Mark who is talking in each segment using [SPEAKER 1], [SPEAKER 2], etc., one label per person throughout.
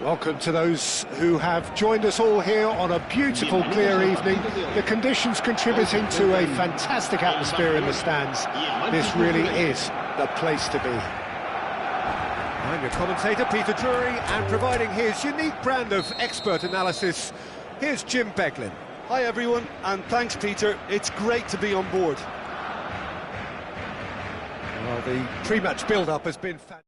[SPEAKER 1] Welcome to those who have joined us all here on a beautiful, clear evening. The conditions contributing to a fantastic atmosphere in the stands. This really is the place to be. I'm your commentator, Peter Drury, and providing his unique brand of expert analysis, here's Jim Beglin.
[SPEAKER 2] Hi everyone, and thanks Peter, it's great to be on board.
[SPEAKER 1] Well, the pre-match build-up has been fantastic.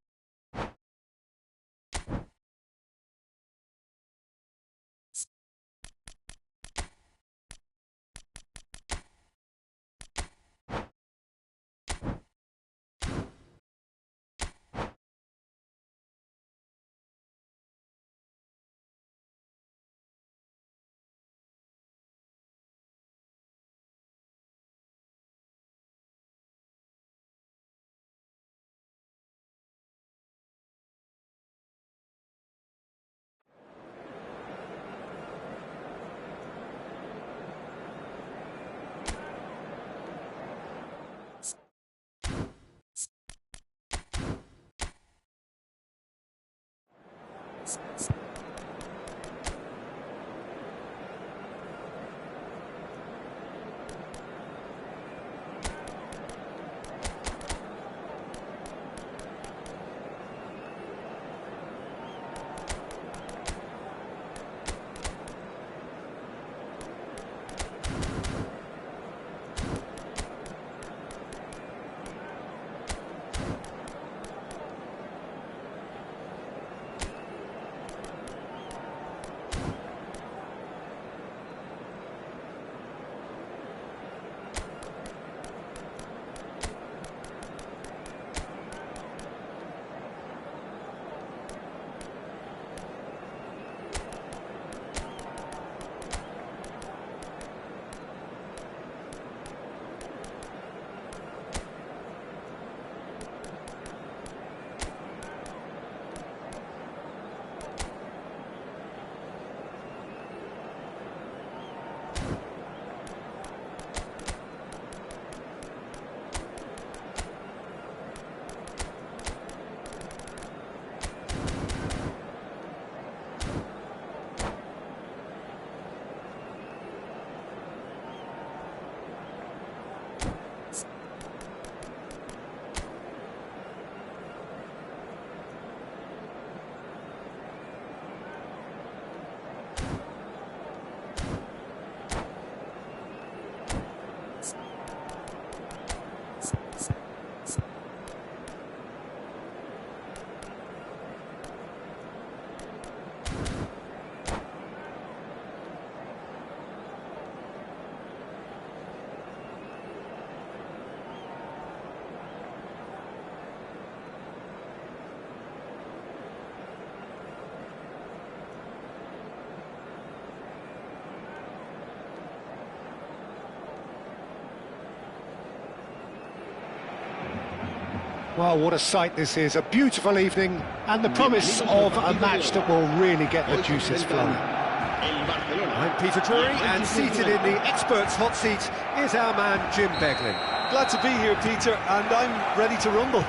[SPEAKER 1] Well, what a sight this is, a beautiful evening, and the promise of a match that will really get the juices flowing. I'm Peter Drury, and seated in the experts' hot seat is our man Jim Beglin.
[SPEAKER 2] Glad to be here, Peter, and I'm ready to rumble.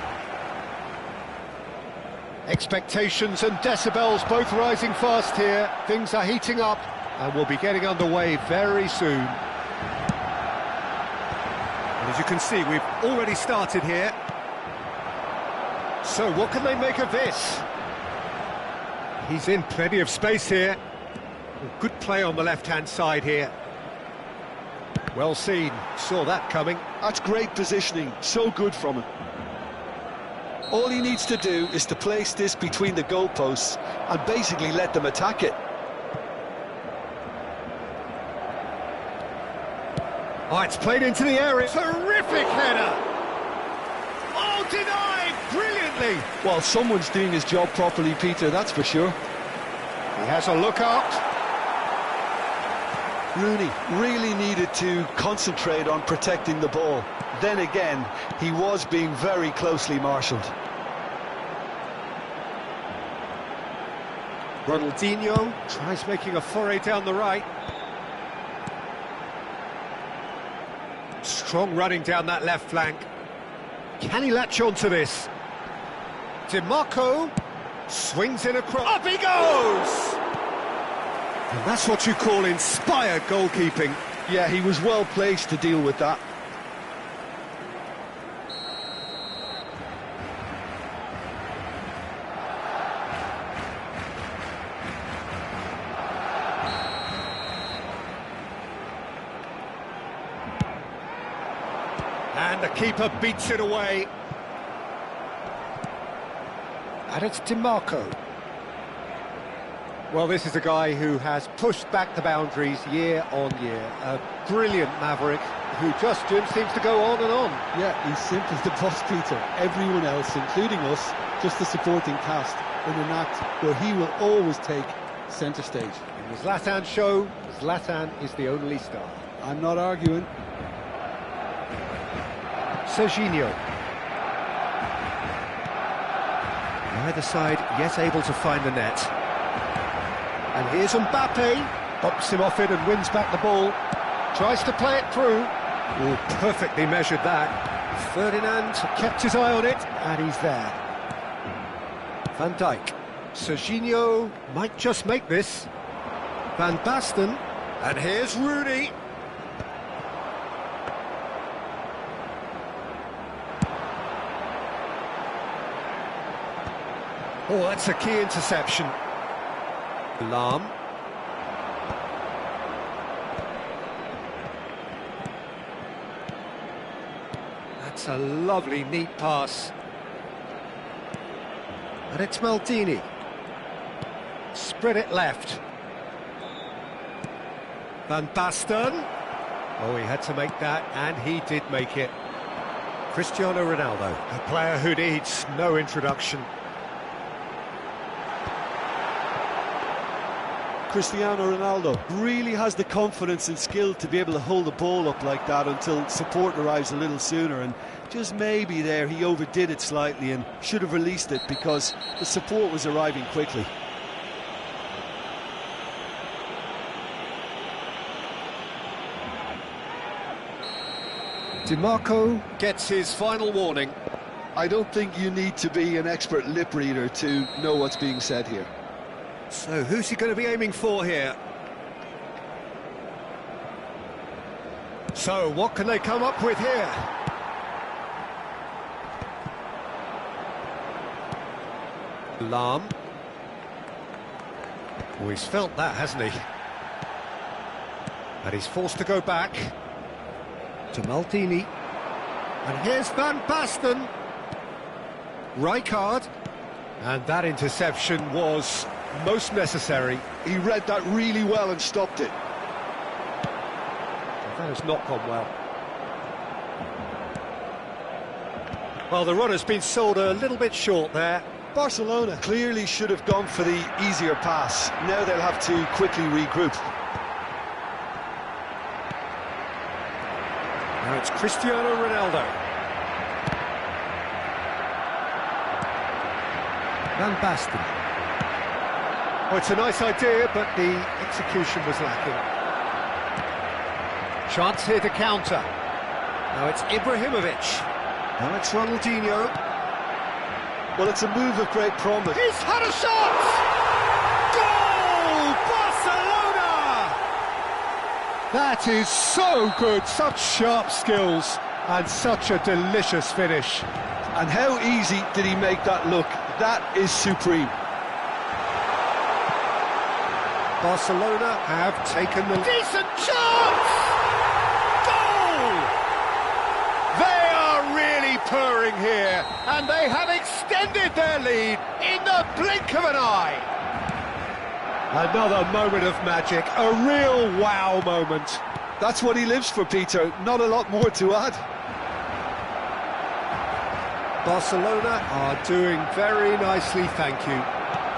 [SPEAKER 1] Expectations and decibels both rising fast here. Things are heating up, and we'll be getting underway very soon. And as you can see, we've already started here. So what can they make of this? He's in plenty of space here. Good play on the left-hand side here. Well seen, saw that coming.
[SPEAKER 2] That's great positioning, so good from him. All he needs to do is to place this between the goalposts and basically let them attack it.
[SPEAKER 1] Oh, it's played into the area. Terrific header! Oh, denied brilliantly!
[SPEAKER 2] Well, someone's doing his job properly, Peter, that's for sure.
[SPEAKER 1] He has a look out.
[SPEAKER 2] Rooney really needed to concentrate on protecting the ball. Then again, he was being very closely marshalled.
[SPEAKER 1] Ronaldinho tries making a foray down the right. Strong running down that left flank. Can he latch on to this? DiMarco swings in across. Up he goes! And that's what you call inspired goalkeeping.
[SPEAKER 2] Yeah, he was well placed to deal with that.
[SPEAKER 1] And the keeper beats it away. And it's DiMarco. Well, this is a guy who has pushed back the boundaries year on year. A brilliant maverick who just, Jim, seems to go on and on.
[SPEAKER 3] Yeah, he's simply the boss, Peter. Everyone else, including us, just the supporting cast in an act where he will always take centre stage.
[SPEAKER 1] In the Zlatan show, Zlatan is the only star.
[SPEAKER 3] I'm not arguing.
[SPEAKER 1] Serginho. Neither side yet able to find the net. And here's Mbappe, bops him off it and wins back the ball. Tries to play it through. Oh, perfectly measured that. Ferdinand kept his eye on it, and he's there. Van Dijk. Serginho might just make this. Van Basten. And here's Rooney. Oh, that's a key interception. Lahm. That's a lovely, neat pass. And it's Maldini. Spread it left. Van Basten. Oh, he had to make that, and he did make it. Cristiano Ronaldo, a player who needs no introduction.
[SPEAKER 2] Cristiano Ronaldo really has the confidence and skill to be able to hold the ball up like that until support arrives a little sooner, and just maybe there he overdid it slightly and should have released it because the support was arriving quickly.
[SPEAKER 1] DiMarco gets his final warning.
[SPEAKER 2] I don't think you need to be an expert lip reader to know what's being said here.
[SPEAKER 1] So who's he going to be aiming for here? So what can they come up with here? Lahm. Oh, he's felt that, hasn't he? And he's forced to go back to Maldini. And here's Van Basten. Rijkaard. And that interception was most necessary.
[SPEAKER 2] He read that really well and stopped it.
[SPEAKER 1] That has not gone well. Well, the run has been sold a little bit short there.
[SPEAKER 2] Barcelona clearly should have gone for the easier pass. Now they'll have to quickly regroup.
[SPEAKER 1] Now it's Cristiano Ronaldo. Van Basten. Oh, it's a nice idea, but the execution was lacking. Chance here to counter. Now it's Ibrahimovic. Now it's Ronaldinho.
[SPEAKER 2] Well, it's a move of great promise.
[SPEAKER 1] He's had a shot! Goal! Barcelona! That is so good, such sharp skills, and such a delicious finish.
[SPEAKER 2] And how easy did he make that look? That is supreme.
[SPEAKER 1] Barcelona have taken the... Decent chance! Goal! They are really purring here, and they have extended their lead in the blink of an eye. Another moment of magic, a real wow moment.
[SPEAKER 2] That's what he lives for, Peter. Not a lot more to add.
[SPEAKER 1] Barcelona are doing very nicely, thank you.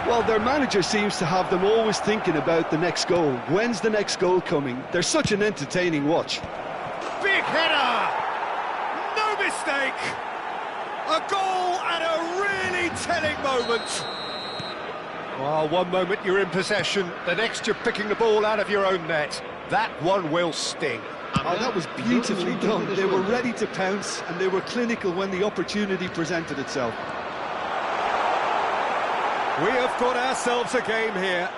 [SPEAKER 2] Well, their manager seems to have them always thinking about the next goal. When's the next goal coming? They're such an entertaining watch.
[SPEAKER 1] Big header! No mistake! A goal and a really telling moment. Well, one moment you're in possession, the next you're picking the ball out of your own net. That one will sting.
[SPEAKER 2] Oh, that was beautifully done. They were ready to pounce, and they were clinical when the opportunity presented itself.
[SPEAKER 1] We have got ourselves a game here.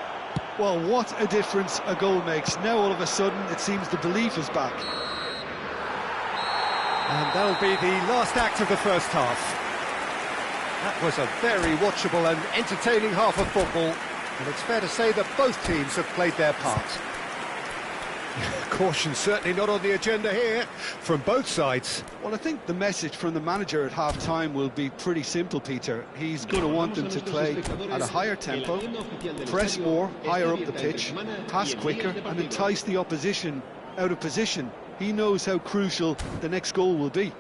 [SPEAKER 2] Well, what a difference a goal makes. Now, all of a sudden, it seems the belief is back.
[SPEAKER 1] And that'll be the last act of the first half. That was a very watchable and entertaining half of football, and it's fair to say that both teams have played their part. Caution certainly not on the agenda here, from both sides.
[SPEAKER 2] Well, I think the message from the manager at half-time will be pretty simple, Peter. He's going to want them to play at a higher tempo, press more, higher up the pitch, pass quicker, and entice the opposition out of position. He knows how crucial the next goal will be.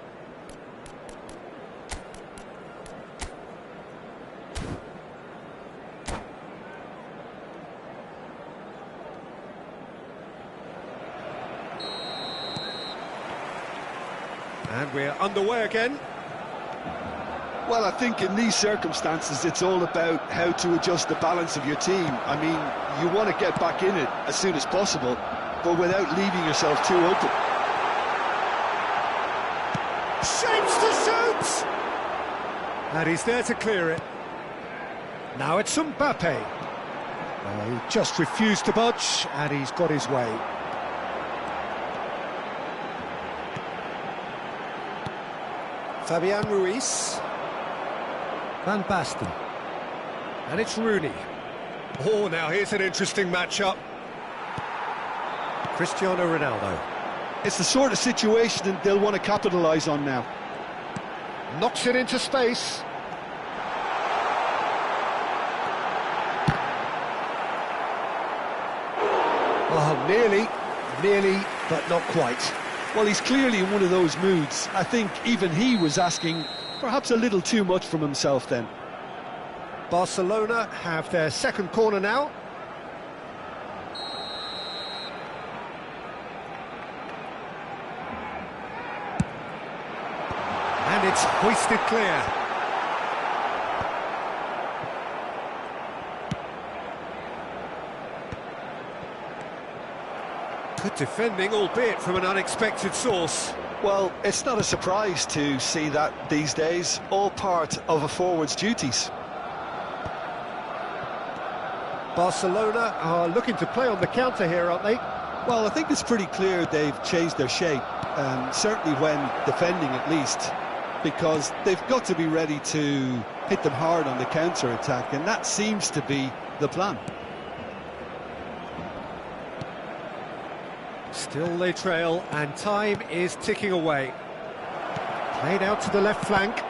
[SPEAKER 1] And we're underway again.
[SPEAKER 2] Well, I think in these circumstances, it's all about how to adjust the balance of your team. I mean, you want to get back in it as soon as possible, but without leaving yourself too open.
[SPEAKER 1] Shapes to shoot! And he's there to clear it. Now it's Mbappe. He just refused to budge, and he's got his way. Fabian Ruiz. Van Basten. And it's Rooney. Oh, now here's an interesting matchup. Cristiano Ronaldo.
[SPEAKER 2] It's the sort of situation that they'll want to capitalise on now.
[SPEAKER 1] Knocks it into space. Oh, nearly, but not quite.
[SPEAKER 2] Well, he's clearly in one of those moods. I think even he was asking perhaps a little too much from himself then.
[SPEAKER 1] Barcelona have their second corner now. And it's hoisted clear. Good defending, albeit from an unexpected source.
[SPEAKER 2] Well, it's not a surprise to see that these days, all part of a forward's duties.
[SPEAKER 1] Barcelona are looking to play on the counter here, aren't they?
[SPEAKER 2] Well, I think it's pretty clear they've changed their shape, certainly when defending at least, because they've got to be ready to hit them hard on the counter-attack, and that seems to be the plan.
[SPEAKER 1] Still they trail, and time is ticking away. Played out to the left flank.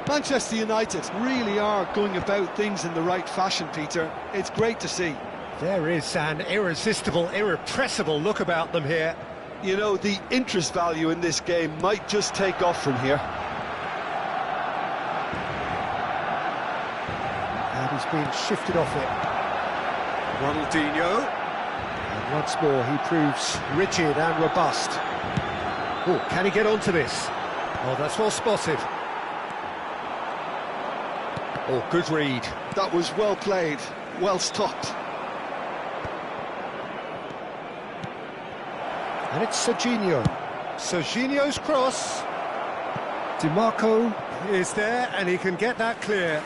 [SPEAKER 2] Manchester United really are going about things in the right fashion, Peter. It's great to see.
[SPEAKER 1] There is an irresistible, irrepressible look about them here.
[SPEAKER 2] You know, the interest value in this game might just take off from here.
[SPEAKER 1] And he's been shifted off it. Ronaldinho. And once more he proves rigid and robust. Oh, can he get onto this? Oh, that's well spotted. Oh, good read.
[SPEAKER 2] That was well played, well stopped.
[SPEAKER 1] And it's Serginho. Serginho's cross. DiMarco is there, and he can get that clear.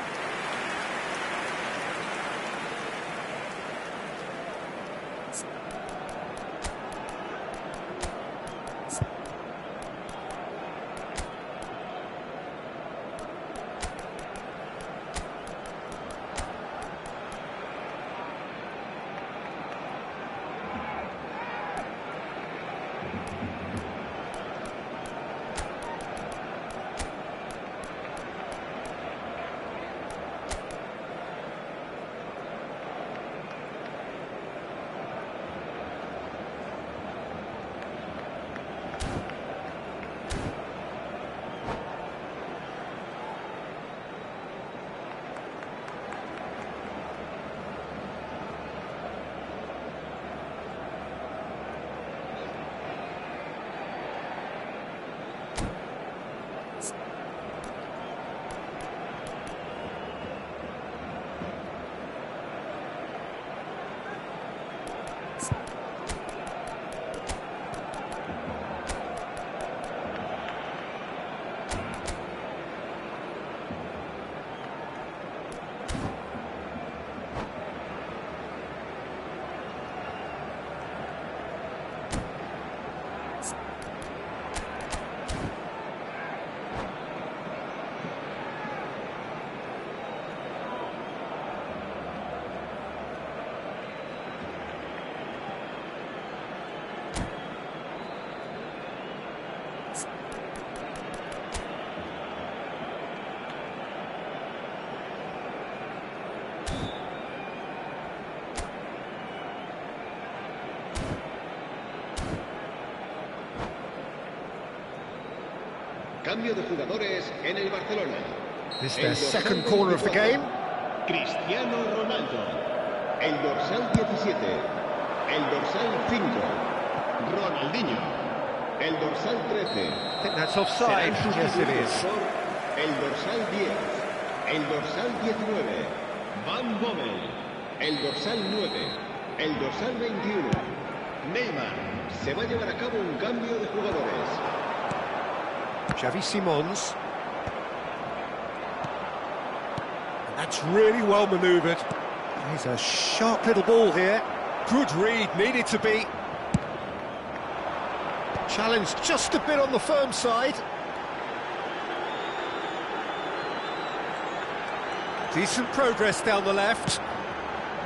[SPEAKER 4] Cambio de jugadores en el Barcelona.
[SPEAKER 1] This is their second corner of the game.
[SPEAKER 4] Cristiano Ronaldo. El dorsal 17. El dorsal 5. Ronaldinho. El dorsal 13.
[SPEAKER 1] I think that's offside. Yes, it is.
[SPEAKER 4] El dorsal 10. El dorsal 19. Van Bommel. El dorsal 9. El dorsal 21. Neymar. Se va a llevar a cabo un cambio de jugadores.
[SPEAKER 1] Xavi Simons. And that's really well manoeuvred. He's a sharp little ball here. Good read, needed to be. Challenged just a bit on the firm side. Decent progress down the left.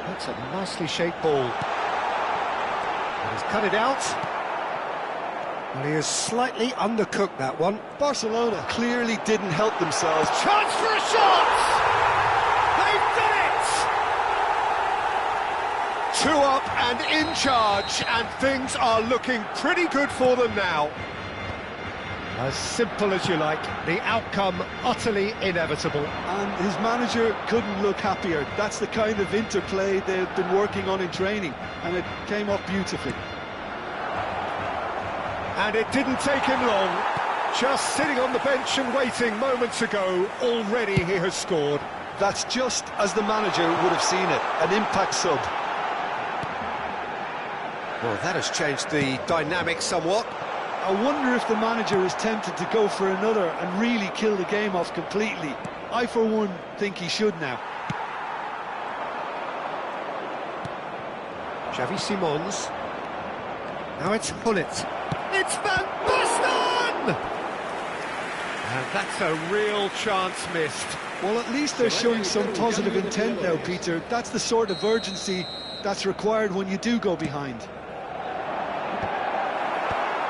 [SPEAKER 1] That's a nicely shaped ball. And he's cut it out. Well, he has slightly undercooked that one.
[SPEAKER 2] Barcelona clearly didn't help themselves.
[SPEAKER 1] Chance for a shot! They've done it! 2 up and in charge, and things are looking pretty good for them now. As simple as you like, the outcome utterly inevitable.
[SPEAKER 2] And his manager couldn't look happier. That's the kind of interplay they've been working on in training, and it came off beautifully.
[SPEAKER 1] And it didn't take him long. Just sitting on the bench and waiting moments ago, already he has scored.
[SPEAKER 2] That's just as the manager would have seen it, an impact sub.
[SPEAKER 1] Well, that has changed the dynamic somewhat.
[SPEAKER 2] I wonder if the manager is tempted to go for another and really kill the game off completely. I, for one, think he should now.
[SPEAKER 1] Xavi Simons. Now it's Hullet. It's Van Basten! And that's a real chance missed.
[SPEAKER 2] Well, at least they're showing some positive intent now, Peter. That's the sort of urgency that's required when you do go behind.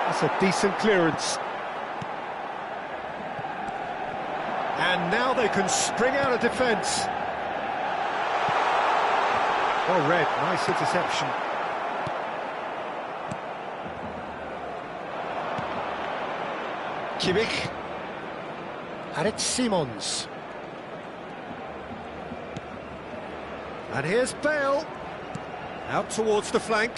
[SPEAKER 1] That's a decent clearance. And now they can spring out of defence. Well read, nice interception. Kimmich. And it's Simons. And here's Bale. Out towards the flank.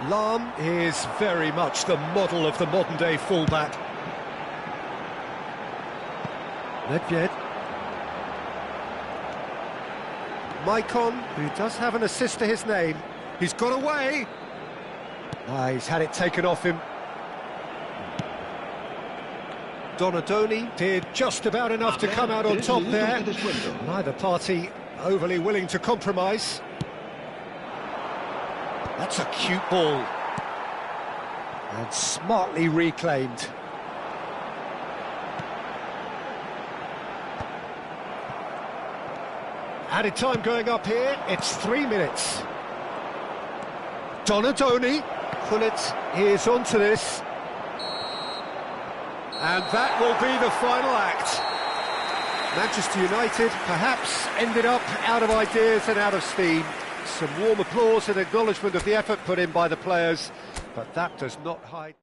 [SPEAKER 1] Lahm is very much the model of the modern-day fullback. Nedved. Maicon, who does have an assist to his name. He's got away. He's had it taken off him. Donadoni did just about enough to come out on top there. Neither party overly willing to compromise. That's a cute ball. And smartly reclaimed. Added time going up here, it's 3 minutes. Donadoni, Pullet is onto this. And that will be the final act. Manchester United perhaps ended up out of ideas and out of steam. Some warm applause and acknowledgement of the effort put in by the players, but that does not hide...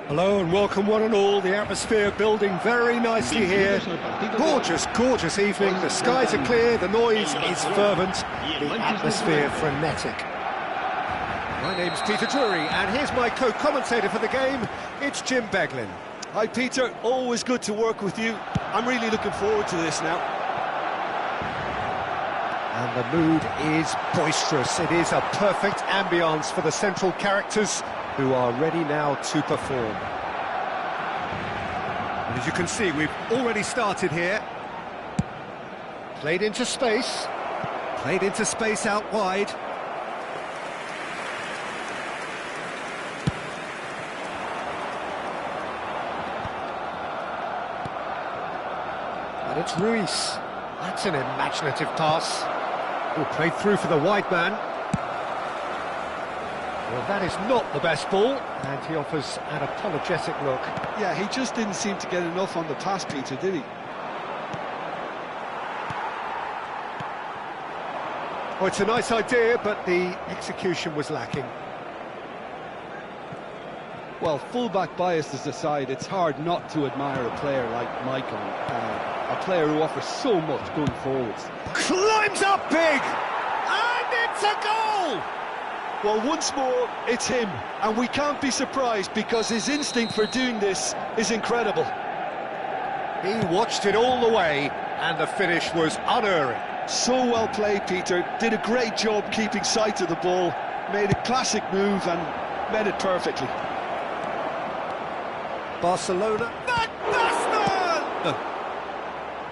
[SPEAKER 1] Hello and welcome one and all. The atmosphere building very nicely here. Gorgeous, gorgeous evening. The skies are clear, the noise is fervent, the atmosphere frenetic. My name's Peter Drury and here's my co-commentator for the game. It's Jim Beglin.
[SPEAKER 2] Hi Peter, always good to work with you. I'm really looking forward to this now.
[SPEAKER 1] And the mood is boisterous. It is a perfect ambience for the central characters who are ready now to perform. And as you can see, we've already started here. Played into space out wide. And it's Ruiz. That's an imaginative pass. Oh, played through for the wide man. Well, that is not the best ball, and he offers an apologetic look.
[SPEAKER 3] Yeah, he just didn't seem to get enough on the pass, Peter, did he?
[SPEAKER 1] Oh, it's a nice idea, but the execution was lacking.
[SPEAKER 3] Well, full-back biases aside, it's hard not to admire a player like Maicon, a player who offers so much going forwards.
[SPEAKER 1] Climbs up big! And it's a goal!
[SPEAKER 2] Well, once more, it's him, and we can't be surprised because his instinct for doing this is incredible.
[SPEAKER 1] He watched it all the way, and the finish was unerring.
[SPEAKER 2] So well played, Peter. Did a great job keeping sight of the ball, made a classic move and met it perfectly.
[SPEAKER 1] Barcelona. Van Basten!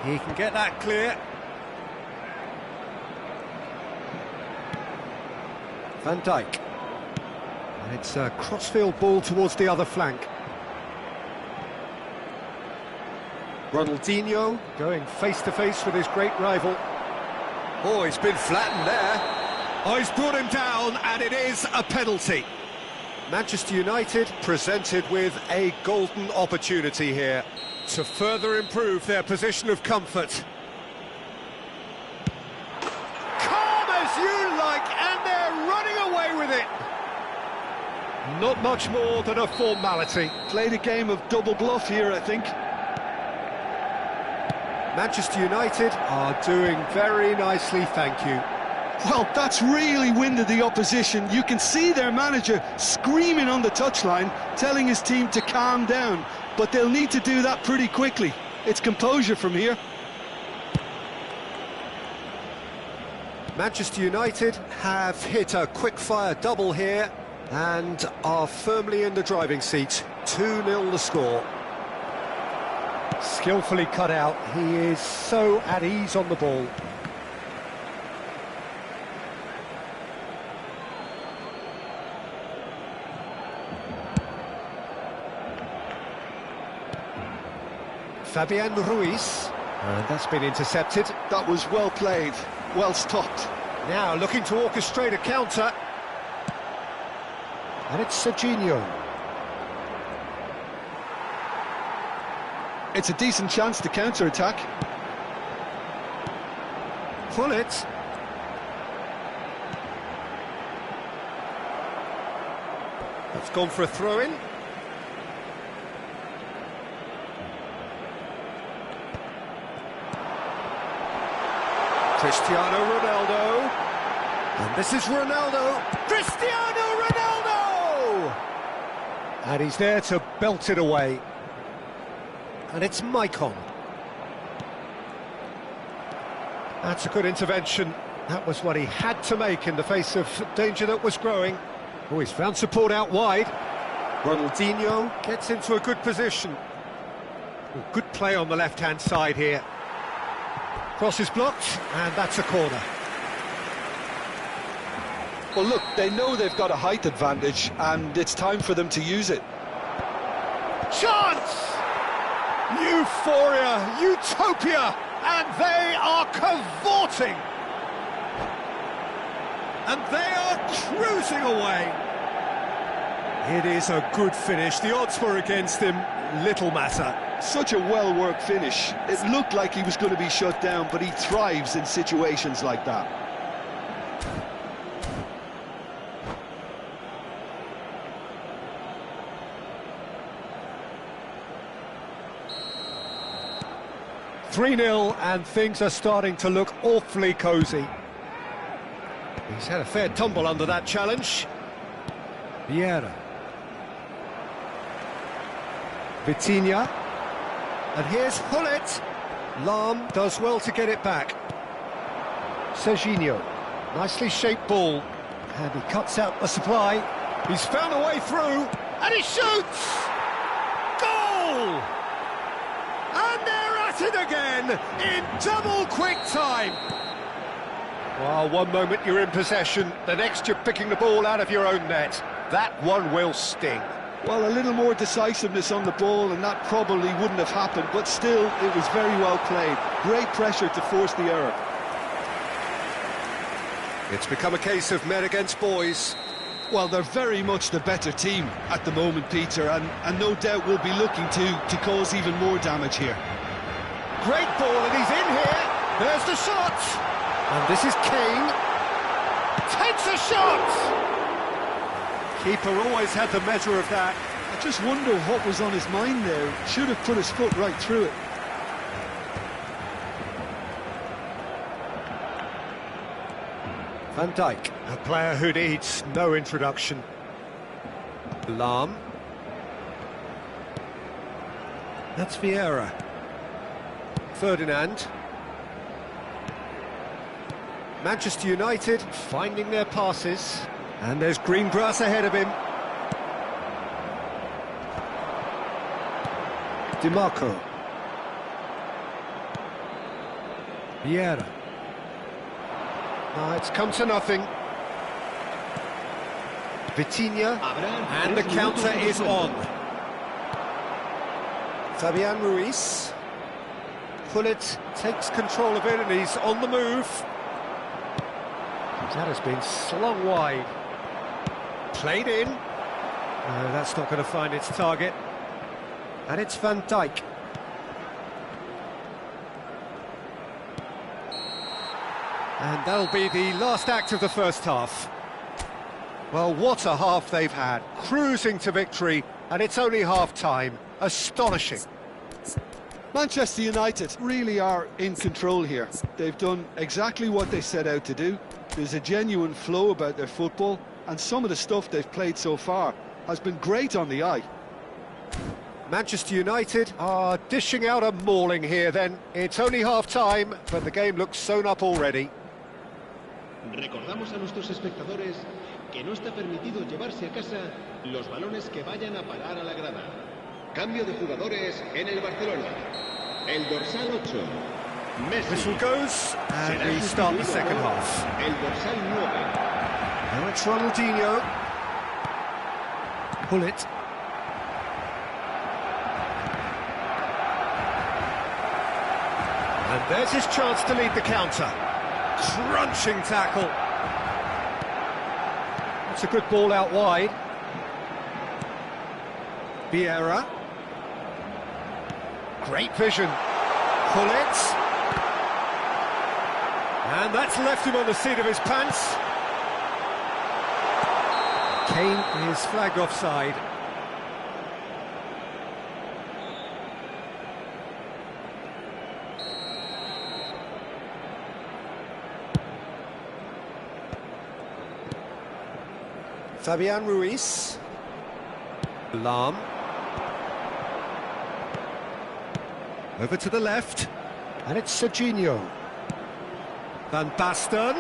[SPEAKER 1] He can get that clear. Van Dijk. And it's a crossfield ball towards the other flank. Ronaldinho going face-to-face with his great rival. Oh, he's been flattened there. Oh, he's brought him down, and it is a penalty. Manchester United presented with a golden opportunity here to further improve their position of comfort. Calm as you like, and they're running away with it. Not much more than a formality.
[SPEAKER 2] Played a game of double bluff here, I think.
[SPEAKER 1] Manchester United are doing very nicely, thank you.
[SPEAKER 2] Well, that's really winded the opposition. You can see their manager screaming on the touchline, telling his team to calm down. But they'll need to do that pretty quickly. It's composure from here.
[SPEAKER 1] Manchester United have hit a quick-fire double here and are firmly in the driving seat. 2-0 the score. Skillfully cut out. He is so at ease on the ball. Fabian Ruiz, and that's been intercepted.
[SPEAKER 2] That was well played, well stopped.
[SPEAKER 1] Now looking to orchestrate a counter. And it's Serginho.
[SPEAKER 2] It's a decent chance to counter-attack.
[SPEAKER 1] Pull it. That's gone for a throw-in. Cristiano Ronaldo. And this is Ronaldo. Cristiano Ronaldo! And he's there to belt it away. And it's Maicon. That's a good intervention. That was what he had to make in the face of danger that was growing. Oh, he's found support out wide. Ronaldinho gets into a good position. Oh, good play on the left-hand side here. Cross is blocked, and that's a corner.
[SPEAKER 2] Well, look, they know they've got a height advantage, and it's time for them to use it.
[SPEAKER 1] Chance! Euphoria, utopia, and they are cavorting. And they are cruising away. It is a good finish. The odds were against him. Little matter.
[SPEAKER 2] Such a well-worked finish. It looked like he was going to be shut down, but he thrives in situations like that.
[SPEAKER 1] (3-0) and things are starting to look awfully cosy. He's had a fair tumble under that challenge. Vieira. Vitinha. And here's Hullet. Lahm does well to get it back. Serginho. Nicely shaped ball. And he cuts out the supply. He's found a way through. And he shoots! Goal! And they're at it again in double quick time. Well, one moment you're in possession, the next you're picking the ball out of your own net. That one will sting.
[SPEAKER 2] Well, a little more decisiveness on the ball and that probably wouldn't have happened, but still, it was very well played. Great pressure to force the error.
[SPEAKER 1] It's become a case of men against boys.
[SPEAKER 2] Well, they're very much the better team at the moment, Peter, and no doubt will be looking to cause even more damage here.
[SPEAKER 1] Great ball, and he's in here. There's the shot. And this is Kane. Takes a shot! Keeper always had the measure of that.
[SPEAKER 3] I just wonder what was on his mind there. Should have put his foot right through it.
[SPEAKER 1] Van Dijk, a player who needs no introduction. Lahm. That's Vieira. Ferdinand. Manchester United finding their passes. And there's green grass ahead of him. DiMarco. Vieira. It's come to nothing. Vitinha, and the counter is on. Fabian Ruiz. Gullit takes control of it and he's on the move. That has been slung wide. Played in. No, that's not going to find its target. And it's Van Dijk. And that'll be the last act of the first half. Well, what a half they've had. Cruising to victory, and it's only half-time. Astonishing.
[SPEAKER 3] Manchester United really are in control here. They've done exactly what they set out to do. There's a genuine flow about their football, and some of the stuff they've played so far has been great on the eye.
[SPEAKER 1] Manchester United are dishing out a mauling here then. It's only half-time, but the game looks sewn up already.
[SPEAKER 4] Recordamos a nuestros espectadores que no está permitido llevarse a casa los balones que vayan a parar a la grada. Cambio de jugadores en el Barcelona. El dorsal 8. Messi.
[SPEAKER 1] Whistle goes, and we start the second half.
[SPEAKER 4] El dorsal 9.
[SPEAKER 1] Now it's Ronaldinho. Gullit. And there's his chance to lead the counter. Crunching tackle. That's a good ball out wide. Vieira. Great vision. Gullit. And that's left him on the seat of his pants. Kane is flagged offside. Fabian Ruiz. Lahm. Over to the left. And it's Serginho. Van Basten.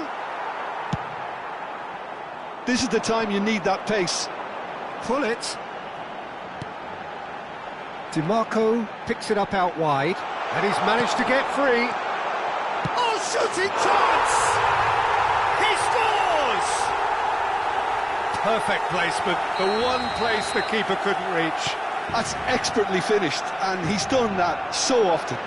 [SPEAKER 3] This is the time you need that pace.
[SPEAKER 1] Gullit. DiMarco picks it up out wide. And he's managed to get free. Oh, shooting chance! He scores! Perfect placement, the one place the keeper couldn't reach.
[SPEAKER 3] That's expertly finished, and he's done that so often.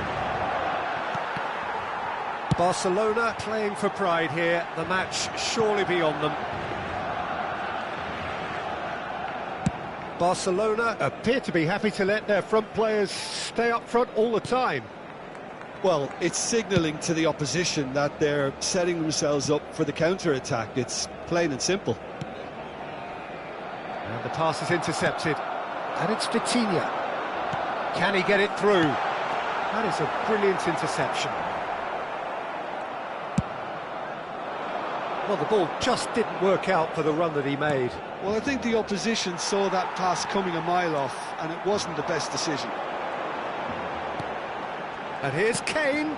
[SPEAKER 1] Barcelona playing for pride here, the match surely beyond them. Barcelona appear to be happy to let their front players stay up front all the time.
[SPEAKER 3] Well, it's signalling to the opposition that they're setting themselves up for the counter-attack. It's plain and simple.
[SPEAKER 1] And the pass is intercepted. And it's Vitinha. Can he get it through? That is a brilliant interception. Well, the ball just didn't work out for the run that he made.
[SPEAKER 3] Well, I think the opposition saw that pass coming a mile off, and it wasn't the best decision.
[SPEAKER 1] And here's Kane.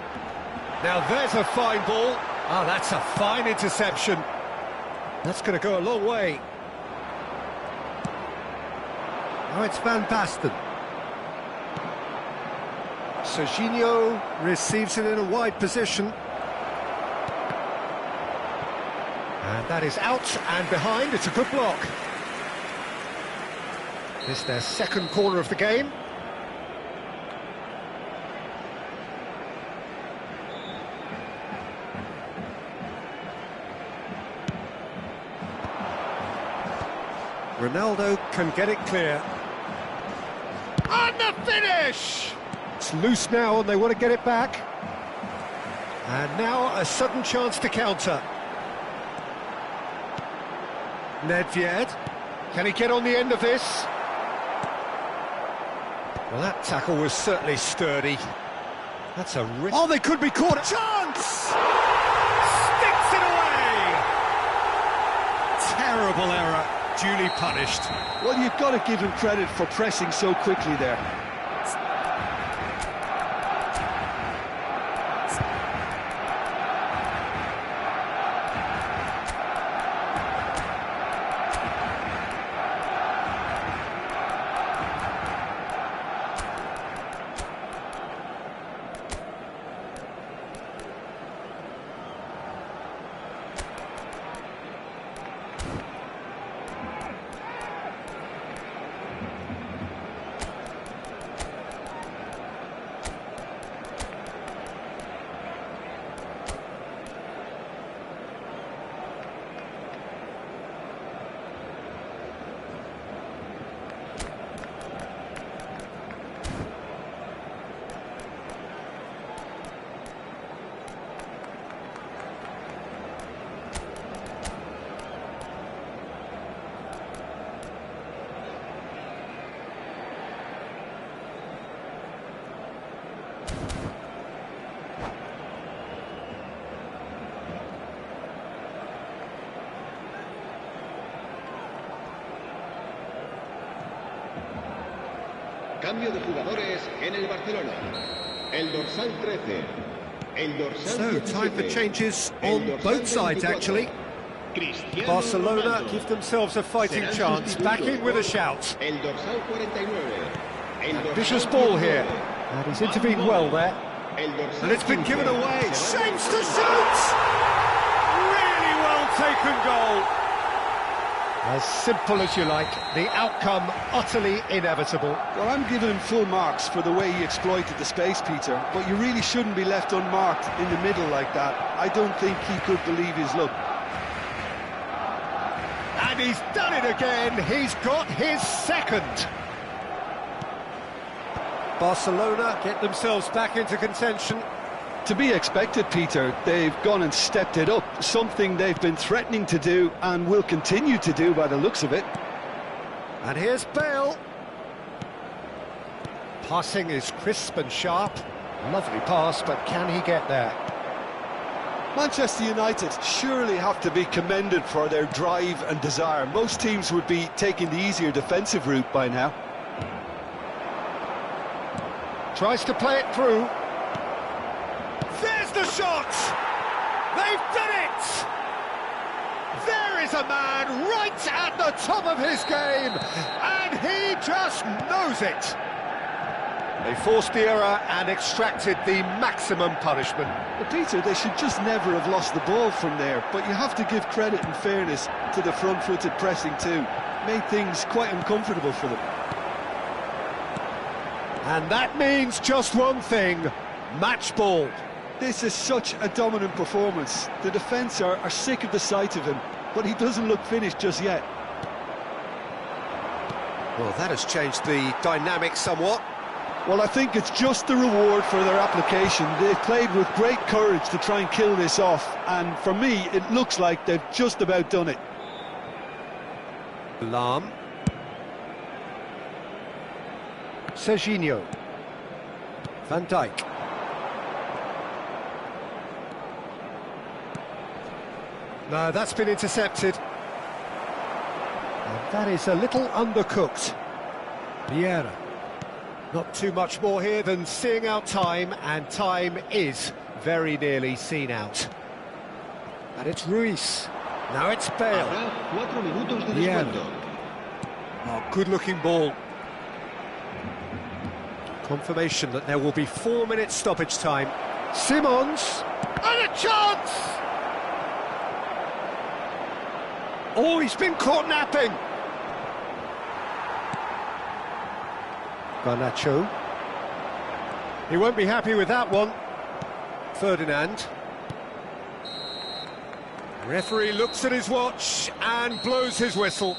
[SPEAKER 1] Now there's a fine ball. Ah, that's a fine interception. That's going to go a long way. Now it's Van Basten. Serginho receives it in a wide position. And that is out and behind. It's a good block. This is their second corner of the game. Ronaldo can get it clear. And the finish! It's loose now and they want to get it back. And now a sudden chance to counter. Nedved. Can he get on the end of this? Well, that tackle was certainly sturdy. That's a risk.
[SPEAKER 2] Oh, they could be caught. Chance!
[SPEAKER 1] Sticks it away! Terrible error, duly punished.
[SPEAKER 3] Well, you've got to give him credit for pressing so quickly there.
[SPEAKER 4] Cambio de jugadores en el Barcelona. El dorsal 13. El dorsal
[SPEAKER 1] So,
[SPEAKER 4] 17.
[SPEAKER 1] time for changes on both sides, actually. Barcelona give themselves a fighting chance, back in with a shout.
[SPEAKER 4] El dorsal 49.
[SPEAKER 1] Ambitious ball here, and he's intervened well there. And it's been given away. Shapes to shoot! Really well taken goal. As simple as you like, the outcome utterly inevitable.
[SPEAKER 3] Well, I'm giving him full marks for the way he exploited the space, Peter, but you really shouldn't be left unmarked in the middle like that. I don't think he could believe his luck.
[SPEAKER 1] And he's done it again. He's got his second. Barcelona get themselves back into contention.
[SPEAKER 3] To be expected, Peter. They've gone and stepped it up, something they've been threatening to do and will continue to do by the looks of it.
[SPEAKER 1] And here's Bale. Passing is crisp and sharp. Lovely pass, but can he get there?
[SPEAKER 3] Manchester United surely have to be commended for their drive and desire. Most teams would be taking the easier defensive route by now.
[SPEAKER 1] Tries to play it through. There's the shot! They've done it! There is a man right at the top of his game, and he just knows it. They forced the error and extracted the maximum punishment.
[SPEAKER 3] Well, Peter, they should just never have lost the ball from there, but you have to give credit and fairness to the front-footed pressing too. Made things quite uncomfortable for them.
[SPEAKER 1] And that means just one thing, match ball.
[SPEAKER 3] This is such a dominant performance. The defence are sick of the sight of him, but he doesn't look finished just yet.
[SPEAKER 1] Well, that has changed the dynamic somewhat.
[SPEAKER 3] Well, I think it's just the reward for their application. They've played with great courage to try and kill this off, and for me, it looks like they've just about done it.
[SPEAKER 1] Lam. Serginho. Van Dijk. No, that's been intercepted. And that is a little undercooked. Vieira. Not too much more here than seeing out time, and time is very nearly seen out. And it's Ruiz. Now it's Bale. Vieira. Oh, good-looking ball. Confirmation that there will be 4 minutes stoppage time. Simons. And a chance! Oh, he's been caught napping. Garnacho. He won't be happy with that one. Ferdinand. Referee looks at his watch and blows his whistle.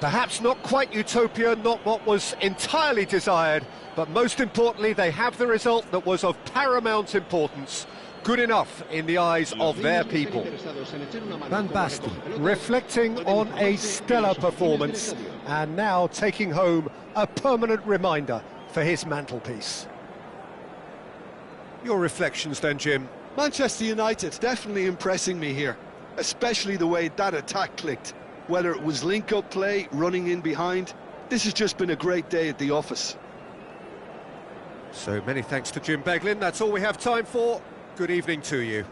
[SPEAKER 1] Perhaps not quite utopia, not what was entirely desired, but most importantly, they have the result that was of paramount importance. good enough in the eyes of their people.
[SPEAKER 5] Van Basten.
[SPEAKER 1] Reflecting on a stellar performance and now taking home a permanent reminder for his mantelpiece. Your reflections then, Jim?
[SPEAKER 3] Manchester United definitely impressing me here, especially the way that attack clicked. Whether it was link-up play, running in behind, this has just been a great day at the office.
[SPEAKER 1] So many thanks to Jim Beglin. That's all we have time for. Good evening to you.